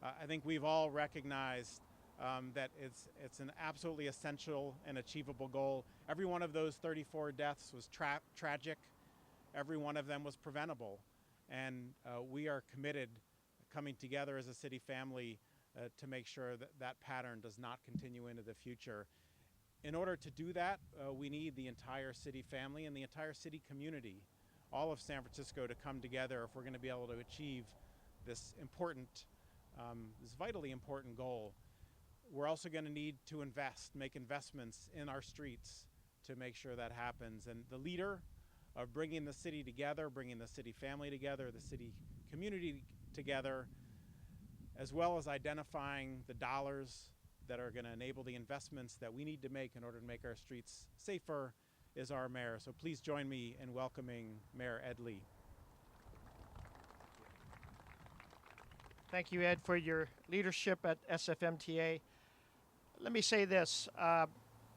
I think we've all recognized that it's an absolutely essential and achievable goal. Every one of those 34 deaths was tragic. Every one of them was preventable. And we are committed, coming together as a city family, to make sure that that pattern does not continue into the future. In order to do that, we need the entire city family and the entire city community, all of San Francisco, to come together if we're going to be able to achieve this vitally important goal. We're also going to need to make investments in our streets to make sure that happens. And the leader of bringing the city together, bringing the city family together, the city community together, as well as identifying the dollars that are going to enable the investments that we need to make in order to make our streets safer, is our mayor. So please join me in welcoming Mayor Ed Lee. Thank you, Ed, for your leadership at SFMTA. Let me say this.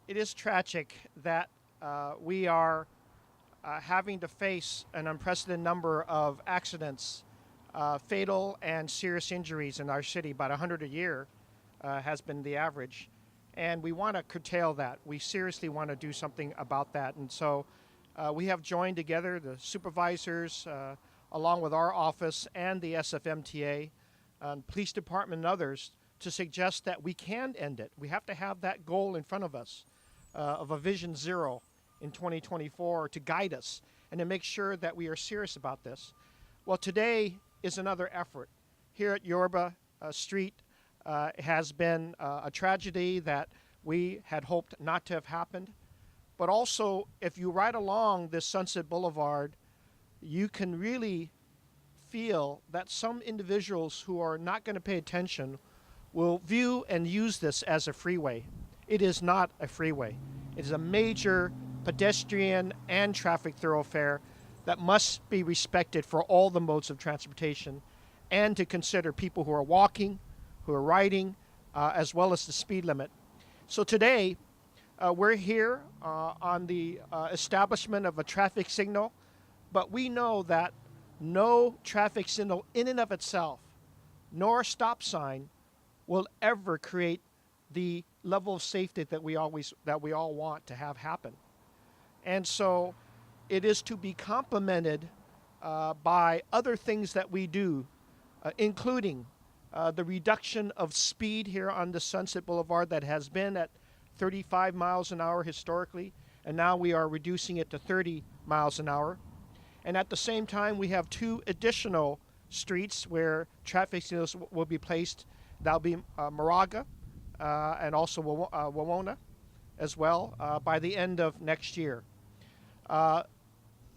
It is tragic that we are having to face an unprecedented number of accidents, fatal and serious injuries in our city. About 100 a year has been the average. And we want to curtail that. We seriously want to do something about that. And so we have joined together, the supervisors, along with our office and the SFMTA, police department and others, to suggest that we can end it. We have to have that goal in front of us of a vision zero in 2024 to guide us and to make sure that we are serious about this. Well, today is another effort. Here at Yorba Street has been a tragedy that we had hoped not to have happened. But also, if you ride along this Sunset Boulevard, you can really feel that some individuals who are not going to pay attention will view and use this as a freeway. It is not a freeway. It is a major pedestrian and traffic thoroughfare that must be respected for all the modes of transportation, and to consider people who are walking, who are riding, as well as the speed limit. So today, we're here on the establishment of a traffic signal, but we know that no traffic signal in and of itself, nor stop sign, will ever create the level of safety that we all want to have happen. And so it is to be complemented by other things that we do, including the reduction of speed here on the Sunset Boulevard that has been at 35 miles an hour historically, and now we are reducing it to 30 miles an hour. And at the same time, we have two additional streets where traffic signals will be placed. That'll be Moraga and also Wawona as well by the end of next year.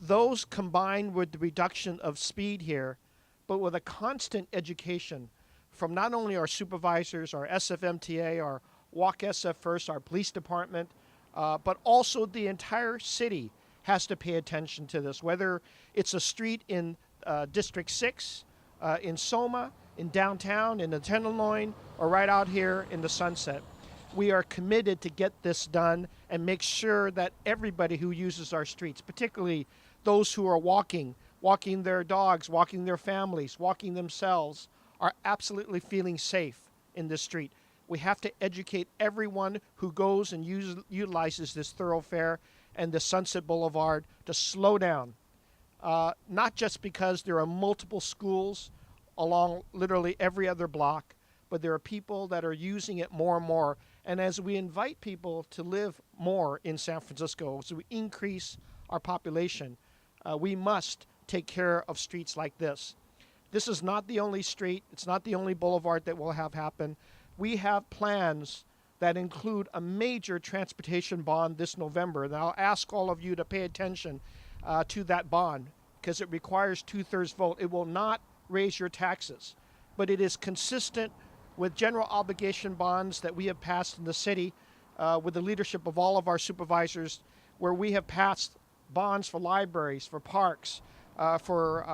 Those combined with the reduction of speed here, but with a constant education from not only our supervisors, our SFMTA, our Walk SF First, our police department, but also the entire city has to pay attention to this, whether it's a street in District 6, in Soma, in downtown, in the Tenderloin, or right out here in the Sunset. We are committed to get this done and make sure that everybody who uses our streets, particularly those who are walking their dogs, walking their families, walking themselves, are absolutely feeling safe in this street. We have to educate everyone who goes and utilizes this thoroughfare and the Sunset Boulevard to slow down. Not just because there are multiple schools along literally every other block, but there are people that are using it more and more. And as we invite people to live more in San Francisco, as we increase our population, we must take care of streets like this. This is not the only street. It's not the only boulevard that will have happen. We have plans that include a major transportation bond this November. And I'll ask all of you to pay attention to that bond because it requires 2/3 vote. It will not raise your taxes, but it is consistent with general obligation bonds that we have passed in the city with the leadership of all of our supervisors, where we have passed bonds for libraries, for parks, for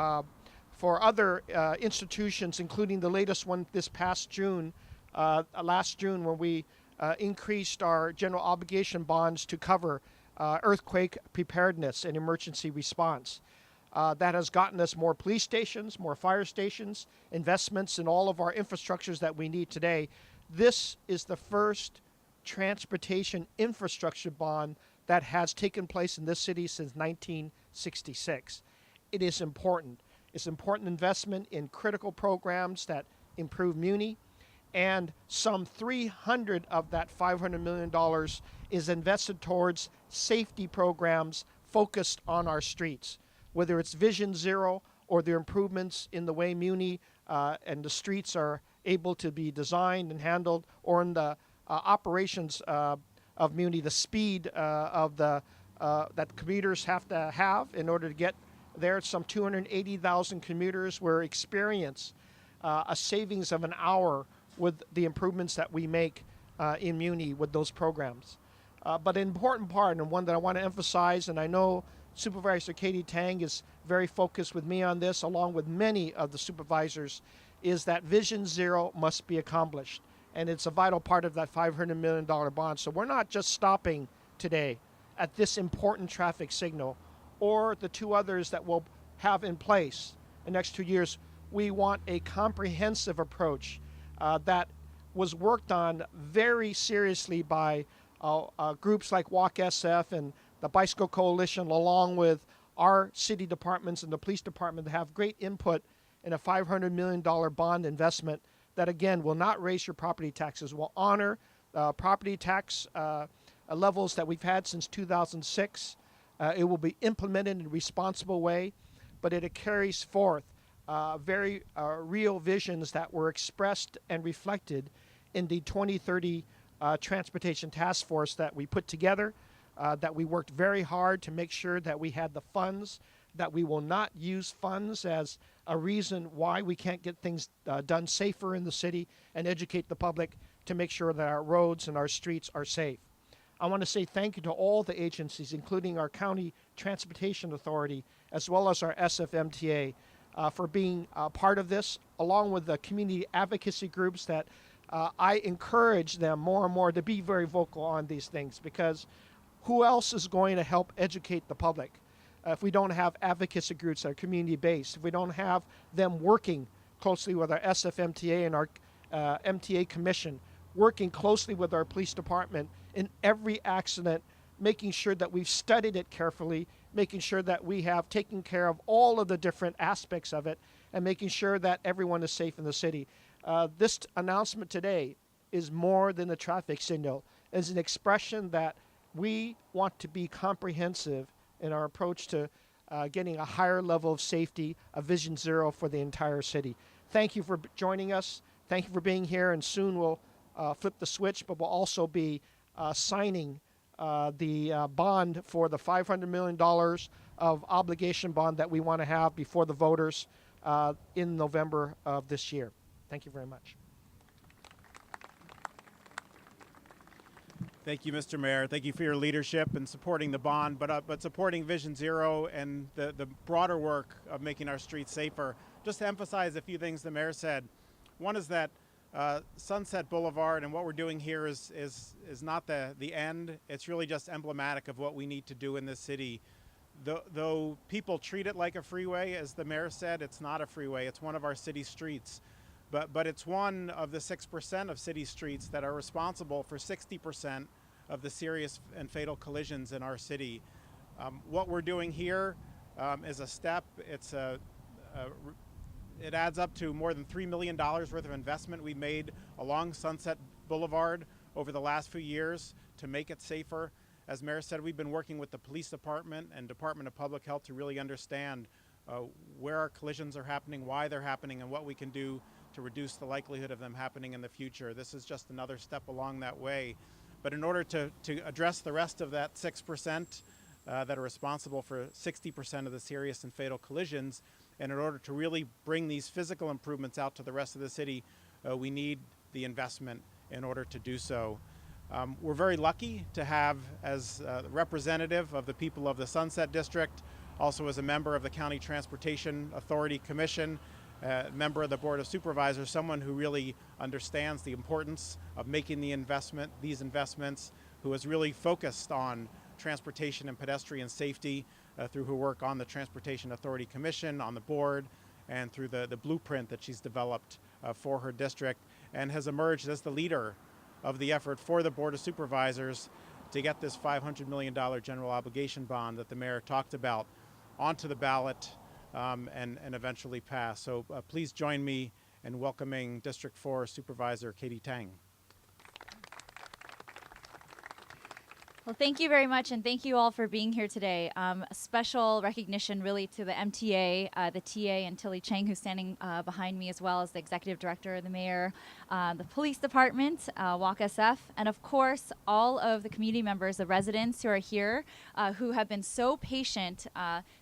other institutions, including the latest one this past June, last June, when we increased our general obligation bonds to cover earthquake preparedness and emergency response. that has gotten us more police stations, more fire stations, investments in all of our infrastructures that we need today. This is the first transportation infrastructure bond that has taken place in this city since 1966. It is important. It's important investment in critical programs that improve Muni, and some 300 of that $500 million is invested towards safety programs focused on our streets, whether it's Vision Zero or the improvements in the way Muni and the streets are able to be designed and handled, or in the operations of Muni, the speed of the that commuters have to have in order to get there. Some 280,000 commuters will experience a savings of an hour with the improvements that we make in Muni with those programs. But an important part, and one that I want to emphasize, and I know Supervisor Katy Tang is very focused with me on this, along with many of the supervisors, is that Vision Zero must be accomplished. And it's a vital part of that $500 million bond. So we're not just stopping today at this important traffic signal or the two others that we'll have in place in the next 2 years. We want a comprehensive approach that was worked on very seriously by groups like Walk SF and the Bicycle Coalition, along with our city departments and the police department, that have great input in a $500 million bond investment that, again, will not raise your property taxes, will honor property tax levels that we've had since 2006. It will be implemented in a responsible way, but it carries forth very real visions that were expressed and reflected in the 2030 Transportation Task Force that we put together, that we worked very hard to make sure that we had the funds, that we will not use funds as a reason why we can't get things done safer in the city, and educate the public to make sure that our roads and our streets are safe. I want to say thank you to all the agencies, including our County Transportation Authority, as well as our SFMTA, for being part of this, along with the community advocacy groups that I encourage them more and more to be very vocal on these things, because who else is going to help educate the public if we don't have advocacy groups that are community-based, if we don't have them working closely with our SFMTA and our MTA Commission, working closely with our police department in every accident, making sure that we've studied it carefully, making sure that we have taken care of all of the different aspects of it, and making sure that everyone is safe in the city. This announcement today is more than a traffic signal. It's an expression that we want to be comprehensive in our approach to getting a higher level of safety, a Vision Zero for the entire city. Thank you for joining us. Thank you for being here, and soon we'll flip the switch, but we'll also be signing the bond for the $500 million of obligation bond that we want to have before the voters in November of this year. Thank you very much. Thank you, Mr. Mayor. Thank you for your leadership in supporting the bond, but supporting Vision Zero and the broader work of making our streets safer. Just to emphasize a few things the mayor said. One is that Sunset Boulevard and what we're doing here is not the end. It's really just emblematic of what we need to do in this city. Though people treat it like a freeway, as the mayor said, it's not a freeway. It's one of our city streets. But it's one of the 6% of city streets that are responsible for 60% of the serious and fatal collisions in our city. What we're doing here is a step. It adds up to more than $3 million worth of investment we made along Sunset Boulevard over the last few years to make it safer. As Mayor said, we've been working with the police department and Department of Public Health to really understand where our collisions are happening, why they're happening, and what we can do to reduce the likelihood of them happening in the future. This is just another step along that way. But in order to address the rest of that 6% that are responsible for 60% of the serious and fatal collisions, and in order to really bring these physical improvements out to the rest of the city, we need the investment in order to do so. We're very lucky to have, as representative of the people of the Sunset District, also as a member of the County Transportation Authority Commission, member of the Board of Supervisors, someone who really understands the importance of making these investments, who is really focused on transportation and pedestrian safety through her work on the Transportation Authority Commission, on the board, and through the blueprint that she's developed for her district, and has emerged as the leader of the effort for the Board of Supervisors to get this $500 million general obligation bond that the mayor talked about onto the ballot and eventually pass. So please join me in welcoming District 4 Supervisor Katy Tang. Well, thank you very much, and thank you all for being here today. A special recognition really to the MTA, the TA, and Tilly Chang, who's standing behind me, as well as the Executive Director, the Mayor, the Police Department, Walk SF, and of course, all of the community members, the residents who are here, who have been so patient,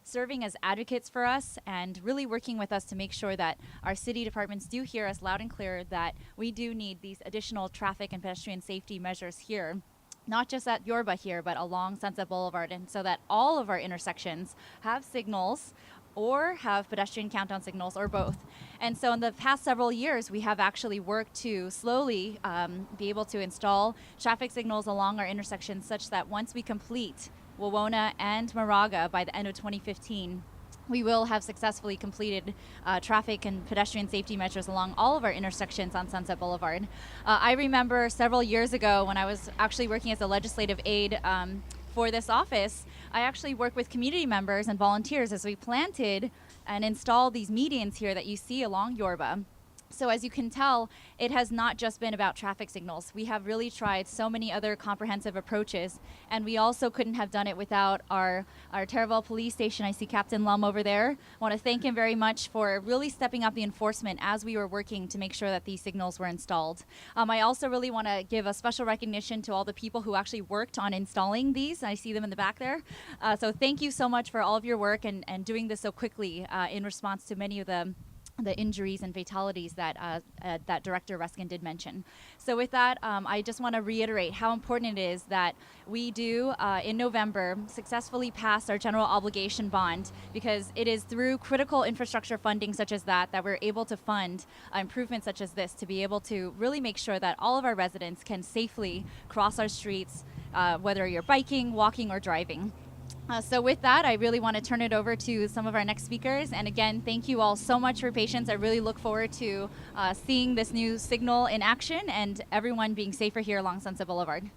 serving as advocates for us and really working with us to make sure that our city departments do hear us loud and clear that we do need these additional traffic and pedestrian safety measures here. Not just at Yorba here, but along Sunset Boulevard, and so that all of our intersections have signals or have pedestrian countdown signals or both. And so in the past several years, we have actually worked to slowly be able to install traffic signals along our intersections such that once we complete Wawona and Moraga by the end of 2015, we will have successfully completed traffic and pedestrian safety measures along all of our intersections on Sunset Boulevard. I remember several years ago when I was actually working as a legislative aide for this office, I actually worked with community members and volunteers as we planted and installed these medians here that you see along Yorba. So as you can tell, it has not just been about traffic signals. We have really tried so many other comprehensive approaches, and we also couldn't have done it without our Terraville Police Station. I see Captain Lum over there. I want to thank him very much for really stepping up the enforcement as we were working to make sure that these signals were installed. I also really want to give a special recognition to all the people who actually worked on installing these. I see them in the back there. So thank you so much for all of your work and doing this so quickly in response to many of the injuries and fatalities that that Director Reskin did mention. So with that, I just want to reiterate how important it is that we do, in November, successfully pass our general obligation bond, because it is through critical infrastructure funding such as that we're able to fund improvements such as this to be able to really make sure that all of our residents can safely cross our streets, whether you're biking, walking, or driving. So with that, I really want to turn it over to some of our next speakers. And again, thank you all so much for your patience. I really look forward to seeing this new signal in action and everyone being safer here along Sunset Boulevard.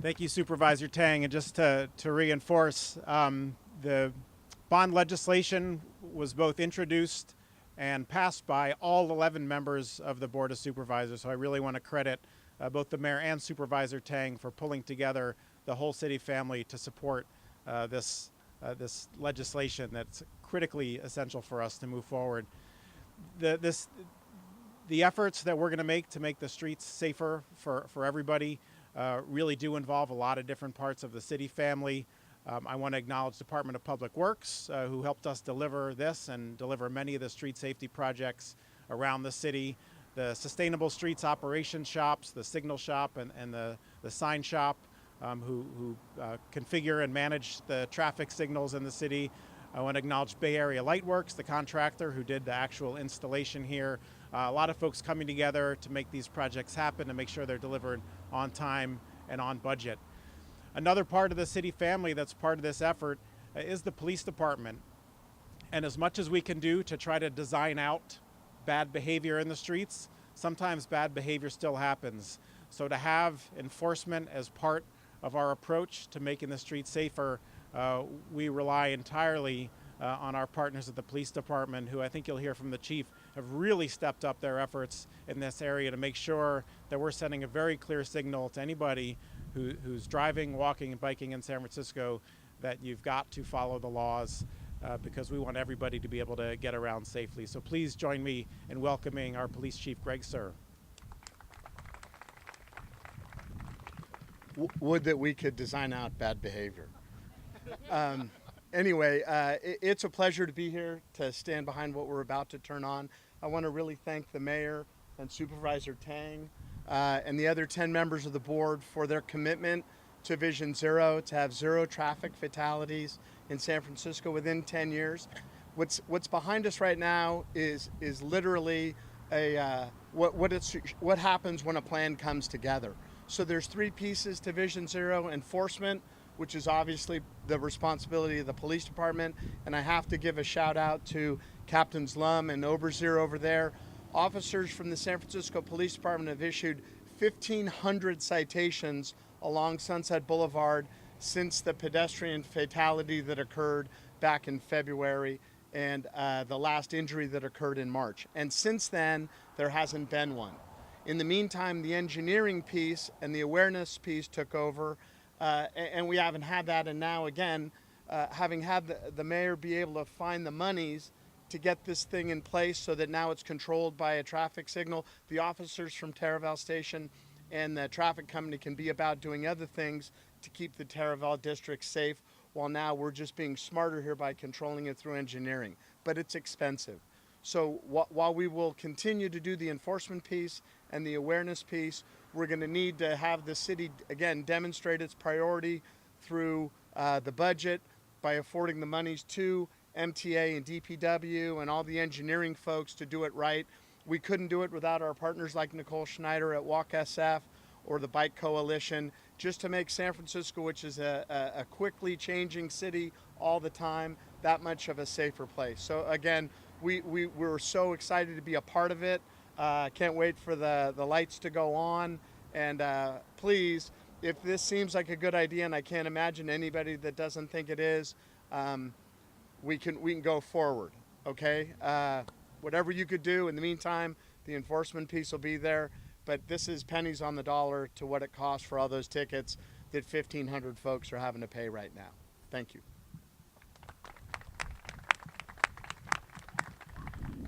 Thank you, Supervisor Tang. And just to reinforce, the bond legislation was both introduced and passed by all 11 members of the Board of Supervisors. So I really want to credit both the Mayor and Supervisor Tang for pulling together the whole city family to support this legislation that's critically essential for us to move forward. The efforts that we're going to make the streets safer for everybody really do involve a lot of different parts of the city family. I want to acknowledge Department of Public Works, who helped us deliver this and deliver many of the street safety projects around the city. The Sustainable Streets Operations Shops, the Signal Shop, and the Sign Shop, who configure and manage the traffic signals in the city. I want to acknowledge Bay Area Lightworks, the contractor who did the actual installation here. A lot of folks coming together to make these projects happen, to make sure they're delivered on time and on budget. Another part of the city family that's part of this effort is the police department. And as much as we can do to try to design out bad behavior in the streets, sometimes bad behavior still happens. So to have enforcement as part of our approach to making the streets safer, we rely entirely on our partners at the police department, who I think you'll hear from the chief have really stepped up their efforts in this area to make sure that we're sending a very clear signal to anybody who's driving, walking, and biking in San Francisco that you've got to follow the laws, because we want everybody to be able to get around safely. So please join me in welcoming our Police Chief, Greg Sir. Would that we could design out bad behavior. Anyway, it's a pleasure to be here to stand behind what we're about to turn on. I want to really thank the Mayor and Supervisor Tang and the other 10 members of the board for their commitment to Vision Zero, to have zero traffic fatalities in San Francisco within 10 years. What's behind us right now is literally what happens when a plan comes together. So there's three pieces to Vision Zero: enforcement, which is obviously the responsibility of the police department. And I have to give a shout out to Captains Lum and Oberzier over there. Officers from the San Francisco Police Department have issued 1,500 citations along Sunset Boulevard since the pedestrian fatality that occurred back in February and the last injury that occurred in March. And since then, there hasn't been one. In the meantime, the engineering piece and the awareness piece took over, and we haven't had that. And now again, having had the mayor be able to find the monies to get this thing in place so that now it's controlled by a traffic signal, the officers from Taraval Station and the traffic company can be about doing other things to keep the Taraval district safe, while now we're just being smarter here by controlling it through engineering. But it's expensive. So while we will continue to do the enforcement piece and the awareness piece, we're going to need to have the city, again, demonstrate its priority through the budget by affording the monies to MTA and DPW and all the engineering folks to do it right. We couldn't do it without our partners like Nicole Schneider at Walk SF or the Bike Coalition, just to make San Francisco, which is a quickly changing city all the time, that much of a safer place. So again, we're so excited to be a part of it. Can't wait for the lights to go on. And please, if this seems like a good idea, and I can't imagine anybody that doesn't think it is, we can go forward, okay? Whatever you could do in the meantime, the enforcement piece will be there, but this is pennies on the dollar to what it costs for all those tickets that 1,500 folks are having to pay right now. Thank you.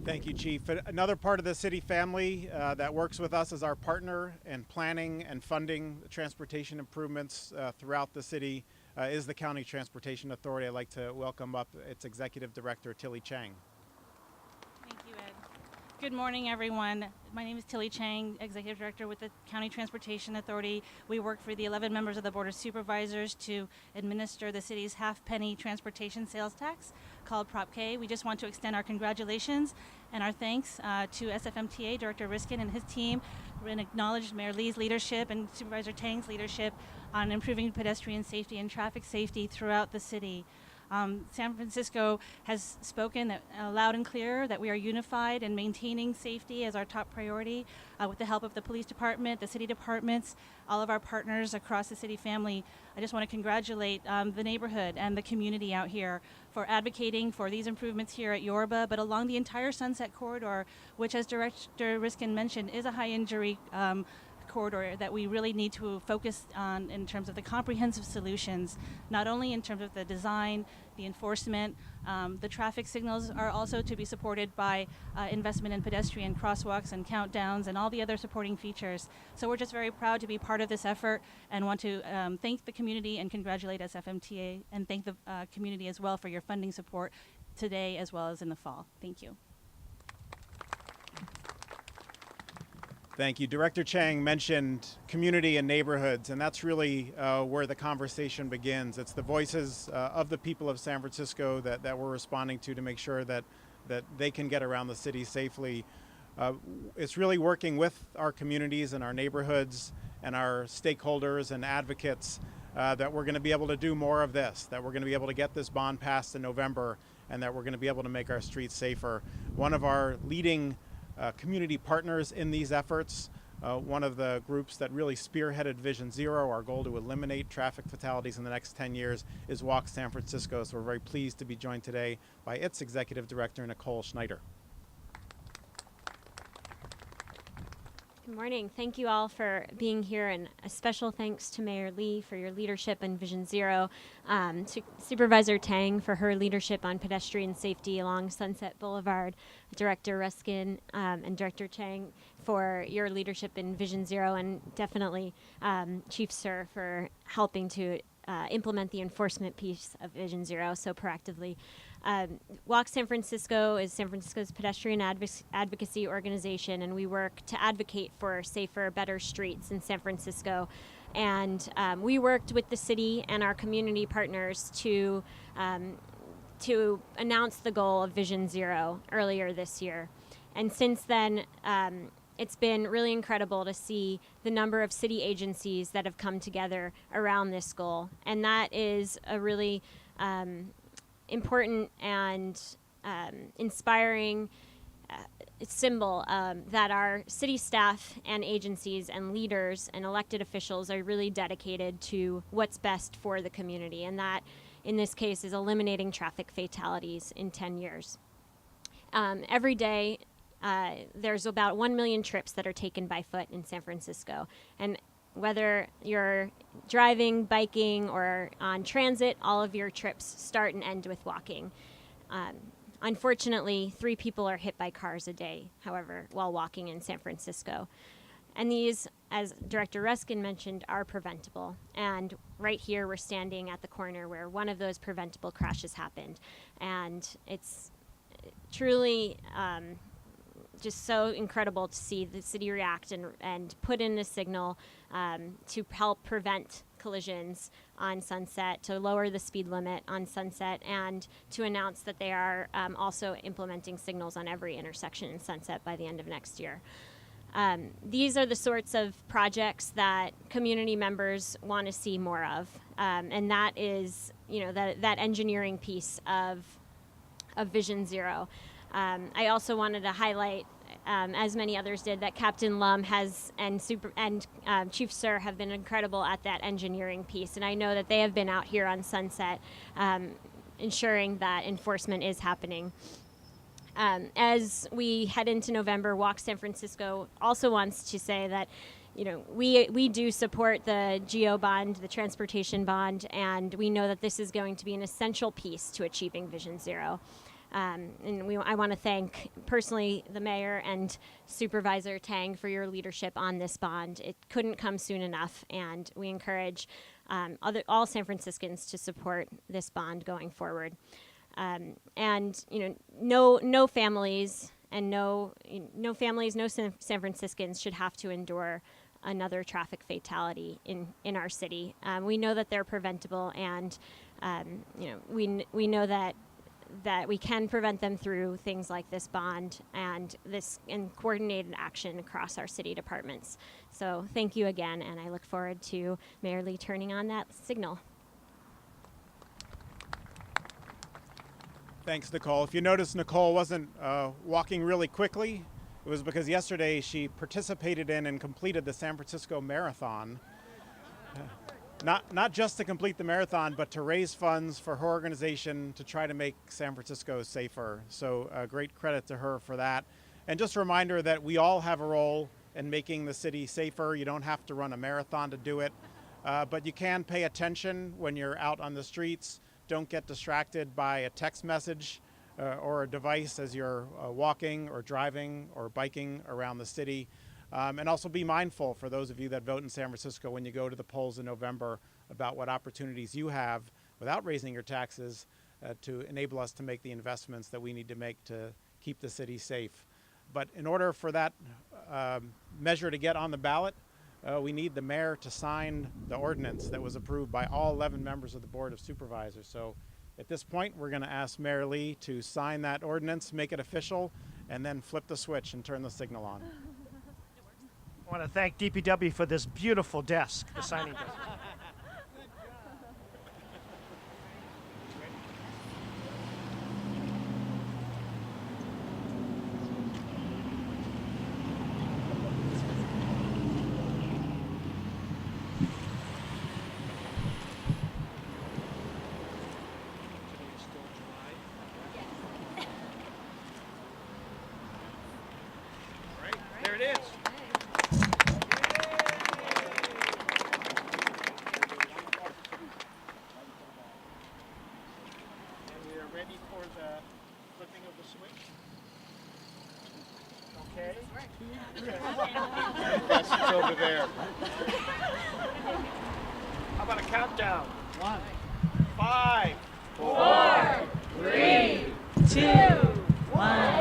Thank you, Chief. Another part of the city family that works with us as our partner in planning and funding transportation improvements throughout the city is the County Transportation Authority. I'd like to welcome up its Executive Director, Tilly Chang. Thank you, Ed. Good morning, everyone. My name is Tilly Chang, Executive Director with the County Transportation Authority. We work for the 11 members of the Board of Supervisors to administer the city's half-penny transportation sales tax called Prop K. We just want to extend our congratulations and our thanks to SFMTA Director Riskin and his team, and acknowledge Mayor Lee's leadership and Supervisor Tang's leadership on improving pedestrian safety and traffic safety throughout the city. San Francisco has spoken loud and clear that we are unified in maintaining safety as our top priority with the help of the police department, the city departments, all of our partners across the city family. I just want to congratulate the neighborhood and the community out here for advocating for these improvements here at Yorba, but along the entire Sunset Corridor, which, as Director Riskin mentioned, is a high injury corridor that we really need to focus on in terms of the comprehensive solutions, not only in terms of the design, the enforcement, the traffic signals are also to be supported by investment in pedestrian crosswalks and countdowns and all the other supporting features. So we're just very proud to be part of this effort and want to thank the community and congratulate SFMTA and thank the community as well for your funding support today as well as in the fall. Thank you. Thank you. Director Chang mentioned community and neighborhoods, and that's really where the conversation begins. It's the voices of the people of San Francisco that we're responding to make sure that they can get around the city safely. It's really working with our communities and our neighborhoods and our stakeholders and advocates that we're going to be able to do more of this, that we're going to be able to get this bond passed in November, and that we're going to be able to make our streets safer. One of our leading community partners in these efforts, one of the groups that really spearheaded Vision Zero, our goal to eliminate traffic fatalities in the next 10 years, is Walk San Francisco. So we're very pleased to be joined today by its Executive Director, Nicole Schneider. Good morning. Thank you all for being here, and a special thanks to Mayor Lee for your leadership in Vision Zero, to Supervisor Tang for her leadership on pedestrian safety along Sunset Boulevard, Director Ruskin and Director Chang for your leadership in Vision Zero, and definitely Chief Sir for helping to implement the enforcement piece of Vision Zero so proactively. Walk San Francisco is San Francisco's pedestrian advocacy organization, and we work to advocate for safer, better streets in San Francisco. And we worked with the city and our community partners to announce the goal of Vision Zero earlier this year. And since then, it's been really incredible to see the number of city agencies that have come together around this goal. And that is a really important and inspiring symbol that our city staff and agencies and leaders and elected officials are really dedicated to what's best for the community. And that, in this case, is eliminating traffic fatalities in 10 years. Every day, there's about 1 million trips that are taken by foot in San Francisco. And whether you're driving, biking, or on transit, all of your trips start and end with walking. Unfortunately, 3 people are hit by cars a day, however, while walking in San Francisco. And these, as Director Ruskin mentioned, are preventable. And right here, we're standing at the corner where one of those preventable crashes happened. And it's truly just so incredible to see the city react and put in a signal to help prevent collisions on Sunset, to lower the speed limit on Sunset, and to announce that they are also implementing signals on every intersection in Sunset by the end of next year. These are the sorts of projects that community members want to see more of, and that is, that engineering piece of Vision Zero. I also wanted to highlight, as many others did, that Captain Lum and Chief Sir have been incredible at that engineering piece, and I know that they have been out here on Sunset ensuring that enforcement is happening. As we head into November, Walk San Francisco also wants to say that we do support the GEO bond, the transportation bond, and we know that this is going to be an essential piece to achieving Vision Zero. I want to thank personally the mayor and Supervisor Tang for your leadership on this bond. It couldn't come soon enough, and we encourage all San Franciscans to support this bond going forward. No families and no San Franciscans should have to endure another traffic fatality in our city. We know that they're preventable, and we know that we can prevent them through things like this bond and coordinated action across our city departments. So thank you again, and I look forward to Mayor Lee turning on that signal. Thanks, Nicole. If you notice, Nicole wasn't walking really quickly. It was because yesterday she participated in and completed the San Francisco Marathon. Not just to complete the marathon, but to raise funds for her organization to try to make San Francisco safer. So great credit to her for that. And just a reminder that we all have a role in making the city safer. You don't have to run a marathon to do it, but you can pay attention when you're out on the streets. Don't get distracted by a text message or a device as you're walking or driving or biking around the city. And also be mindful, for those of you that vote in San Francisco, when you go to the polls in November, about what opportunities you have without raising your taxes to enable us to make the investments that we need to make to keep the city safe. But in order for that measure to get on the ballot, we need the mayor to sign the ordinance that was approved by all 11 members of the Board of Supervisors. So at this point, we're going to ask Mayor Lee to sign that ordinance, make it official, and then flip the switch and turn the signal on. I want to thank DPW for this beautiful desk, the signing desk. There it is. Ready for the flipping of the switch? Okay. Yes, it's over there. How about a countdown? 1, 5, 4, 3, 2, 1.